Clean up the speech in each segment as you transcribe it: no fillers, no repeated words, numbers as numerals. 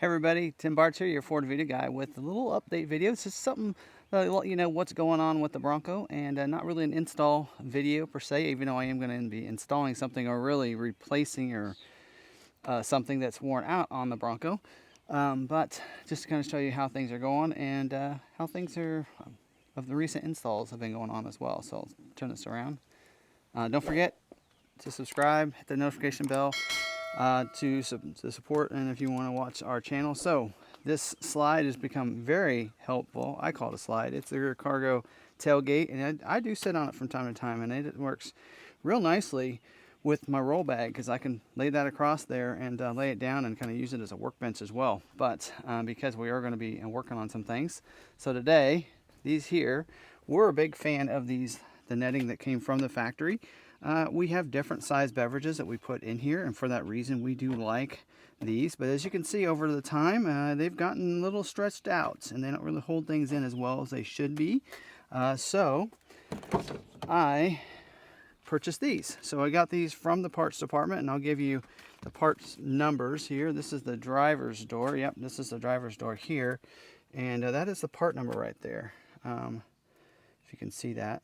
Hey everybody, Tim Bartz here, your Ford video guy with a little update video. It's just something to let you know what's going on with the Bronco, and not really an install video per se, even though I am going to be installing something or really replacing or something that's worn out on the Bronco. But just to kind of show you how things are going and how things are of the recent installs have been going on as well. So I'll turn this around. Don't forget to subscribe, hit the notification bell to support, and if you want to watch our channel. So this slide has become very helpful. I call it a slide. It's the rear cargo tailgate, and I do sit on it from time to time, and it works real nicely with my roll bag because I can lay that across there and lay it down and kind of use it as a workbench as well. But because we are going to be working on some things, so today these here, we're a big fan of these, the netting that came from the factory. We have different size beverages that we put in here, and for that reason we do like these. But as you can see over the time, they've gotten a little stretched out and they don't really hold things in as well as they should be. So I purchased these. So I got these from the parts department, and I'll give you the parts numbers here. This is the driver's door. Yep, this is the driver's door here, and that is the part number right there. If you can see that.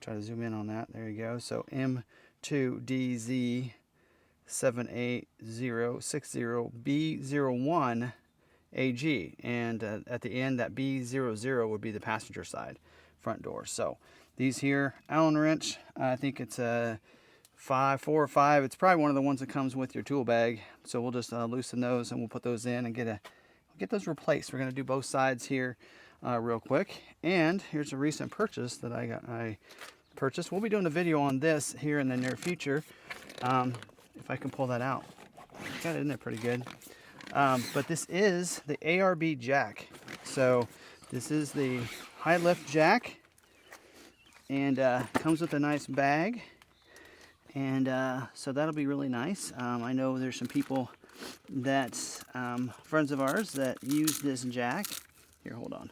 Try to zoom in on that. There you go. So M2DZ78060B01AG, and at the end that B00 would be the passenger side front door. So these here, Allen wrench, I think it's a 4 or 5. It's probably one of the ones that comes with your tool bag. So we'll just loosen those and we'll put those in and get those replaced. We're going to do both sides here real quick. And here's a recent purchase that I purchased. We'll be doing a video on this here in the near future. If I can pull that out. Got it in there pretty good. But this is the ARB jack. So this is the high lift jack, and comes with a nice bag, and so that'll be really nice. I know there's some people that friends of ours that use this jack. Here, hold on.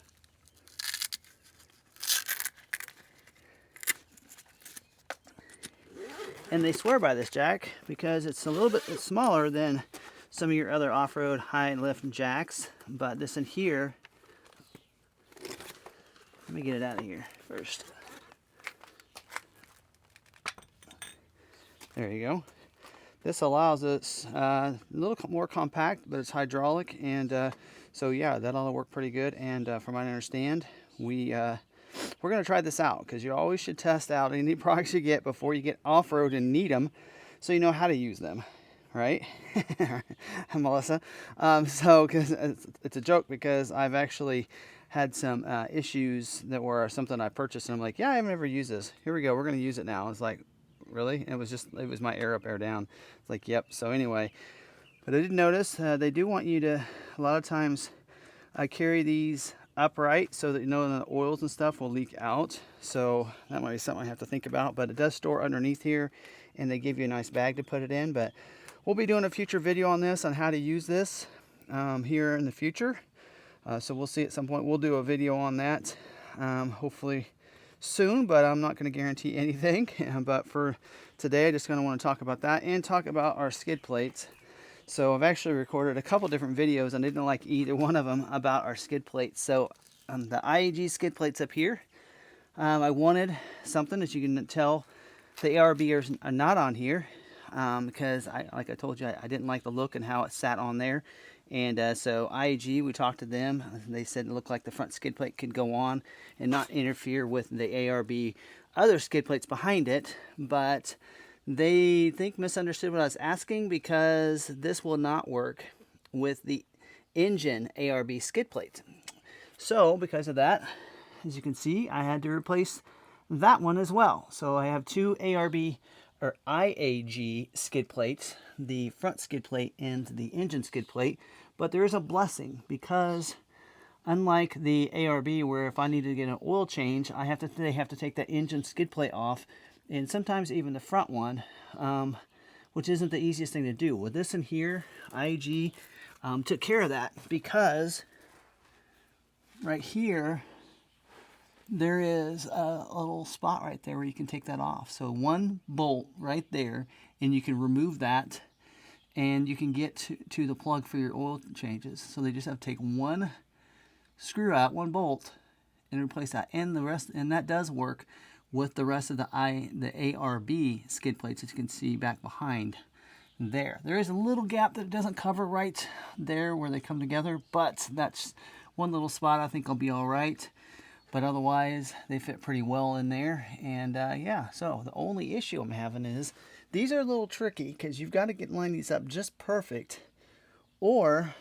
And they swear by this jack because it's a little bit smaller than some of your other off-road high lift jacks. But this in here, let me get it out of here first. There you go. This allows us a little more compact, but it's hydraulic, and so yeah, that'll work pretty good. And from what I understand, we're going to try this out because you always should test out any products you get before you get off-road and need them, so you know how to use them, right? Melissa. So because it's a joke, because I've actually had some issues that were something I purchased and I'm like, yeah, I've never used this. Here we go. We're going to use it now. It's like, really? It was my air up, air down. It's like, yep. So anyway, but I did notice they do want you to, a lot of times, carry these upright so that you know the oils and stuff will leak out. So that might be something I have to think about, but it does store underneath here, and they give you a nice bag to put it in. But we'll be doing a future video on this, on how to use this here in the future. So we'll see at some point. We'll do a video on that hopefully soon, but I'm not going to guarantee anything. But for today, I just kind of want to talk about that and talk about our skid plates. So I've actually recorded a couple different videos, and I didn't like either one of them, about our skid plates. So the IAG skid plates up here, I wanted something, as you can tell, the ARB are not on here because, like I told you, I didn't like the look and how it sat on there. And so IAG, we talked to them. They said it looked like the front skid plate could go on and not interfere with the ARB other skid plates behind it. But they misunderstood what I was asking, because this will not work with the engine ARB skid plate. So because of that, as you can see, I had to replace that one as well. So I have two ARB or IAG skid plates, the front skid plate and the engine skid plate. But there is a blessing, because unlike the ARB, where if I need to get an oil change, they have to take that engine skid plate off, and sometimes even the front one, which isn't the easiest thing to do. With this in here, IAG took care of that, because right here there is a little spot right there where you can take that off. So one bolt right there, and you can remove that and you can get to the plug for your oil changes. So they just have to take one screw out, one bolt, and replace that. And the rest, and that does work with the rest of the ARB skid plates that you can see back behind there. There is a little gap that doesn't cover right there where they come together, but that's one little spot I think will be all right. But otherwise, they fit pretty well in there. And yeah, so the only issue I'm having is these are a little tricky because you've got to line these up just perfect, or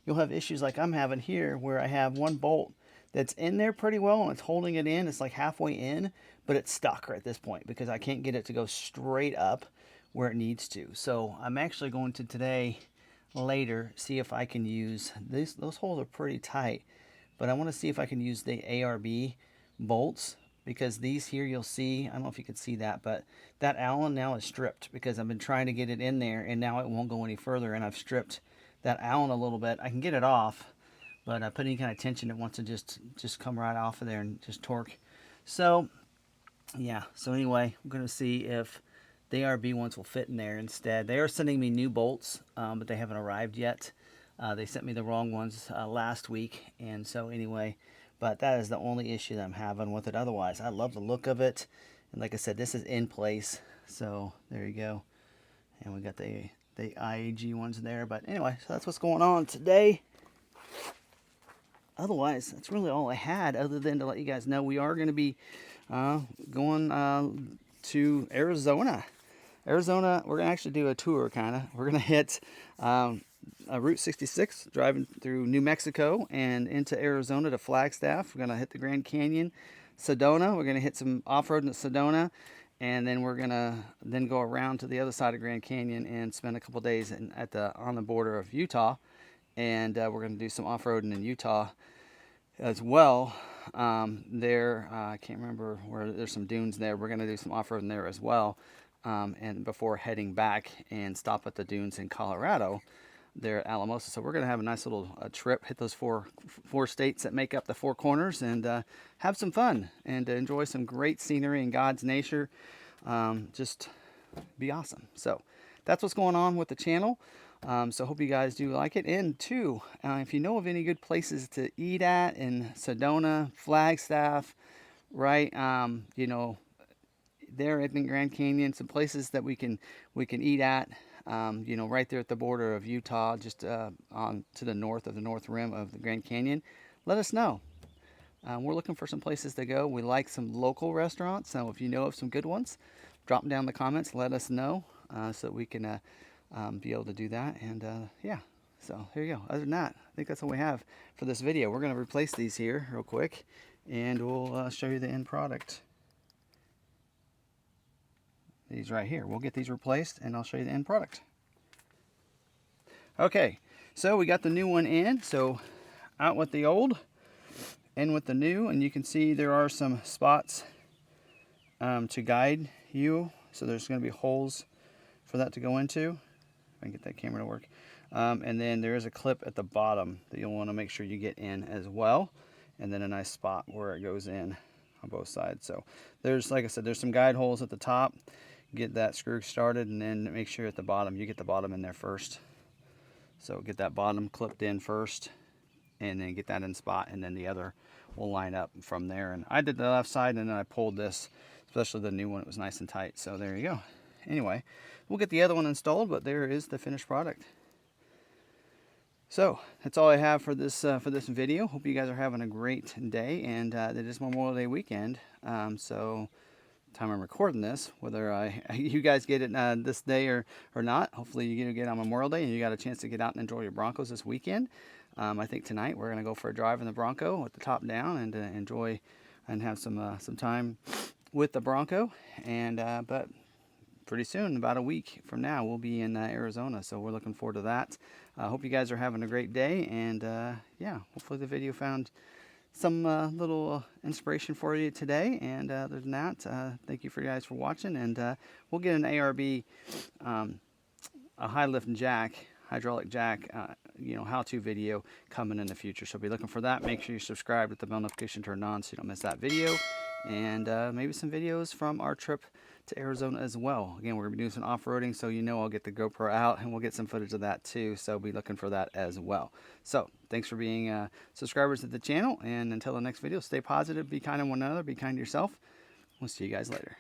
you'll have issues like I'm having here where I have one bolt that's in there pretty well and it's holding it in. It's like halfway in, but it's stuck right at this point because I can't get it to go straight up where it needs to. So I'm actually going to today, later, see if I can use this. Those holes are pretty tight, but I want to see if I can use the ARB bolts, because these here you'll see, I don't know if you can see that, but that Allen now is stripped because I've been trying to get it in there and now it won't go any further, and I've stripped that Allen a little bit. I can get it off, but I put any kind of tension, it wants to just come right off of there and just torque. So yeah, so anyway, I'm going to see if the ARB ones will fit in there instead. They are sending me new bolts, but they haven't arrived yet. They sent me the wrong ones last week, and so anyway, but that is the only issue that I'm having with it. Otherwise, I love the look of it, and like I said, this is in place, so there you go. And we got the IAG ones there, but anyway, so that's what's going on today. Otherwise, that's really all I had, other than to let you guys know we are going to be going to Arizona. We're going to actually do a tour, kind of. We're going to hit Route 66, driving through New Mexico and into Arizona to Flagstaff. We're going to hit the Grand Canyon, Sedona. We're going to hit some off-road in Sedona, and then we're going to go around to the other side of Grand Canyon and spend a couple days on the border of Utah. And we're going to do some off-roading in Utah as well. I can't remember where, there's some dunes there. We're going to do some off-roading there as well. And before heading back and stop at the dunes in Colorado, there at Alamosa. So we're going to have a nice little trip, hit those four states that make up the four corners, and have some fun and enjoy some great scenery and God's nature. Just be awesome. So that's what's going on with the channel. So hope you guys do like it. And too, if you know of any good places to eat at in Sedona, Flagstaff, right? You know, there at the Grand Canyon, some places that we can eat at. You know, right there at the border of Utah, just on to the north of the north rim of the Grand Canyon. Let us know. We're looking for some places to go. We like some local restaurants, so if you know of some good ones, drop them down in the comments. Let us know so that we can be able to do that. And yeah, so here you go. Other than that, I think that's all we have for this video. We're going to replace these here real quick, and we'll show you the end product. These right here. We'll get these replaced, and I'll show you the end product. Okay, so we got the new one in. So out with the old, in with the new, and you can see there are some spots to guide you. So there's going to be holes for that to go into. If I can get that camera to work. And then there is a clip at the bottom that you'll want to make sure you get in as well. And then a nice spot where it goes in on both sides. So there's, like I said, there's some guide holes at the top. Get that screw started, and then make sure at the bottom you get the bottom in there first. So get that bottom clipped in first, and then get that in spot, and then the other will line up from there. And I did the left side, and then I pulled this, especially the new one. It was nice and tight. So there you go. Anyway, we'll get the other one installed, but there is the finished product. So that's all I have for this video. Hope you guys are having a great day, and it is Memorial Day weekend. So time I'm recording this, whether you guys get it this day or not, hopefully you get it on Memorial Day and you got a chance to get out and enjoy your Broncos this weekend. I think tonight we're going to go for a drive in the Bronco with the top down and enjoy and have some time with the Bronco. And but pretty soon, about a week from now, we'll be in Arizona, so we're looking forward to that. I hope you guys are having a great day, and yeah, hopefully the video found some little inspiration for you today. And other than that, thank you for you guys for watching, and we'll get an ARB a high lift jack, hydraulic jack, you know, how-to video coming in the future. So be looking for that. Make sure you subscribe with the bell notification turned on so you don't miss that video. and maybe some videos from our trip to Arizona as well. Again, we're going to be doing some off-roading, so I'll get the GoPro out and we'll get some footage of that too, so be looking for that as well. So thanks for being subscribers to the channel, and until the next video, stay positive, be kind to one another, be kind to yourself. We'll see you guys later.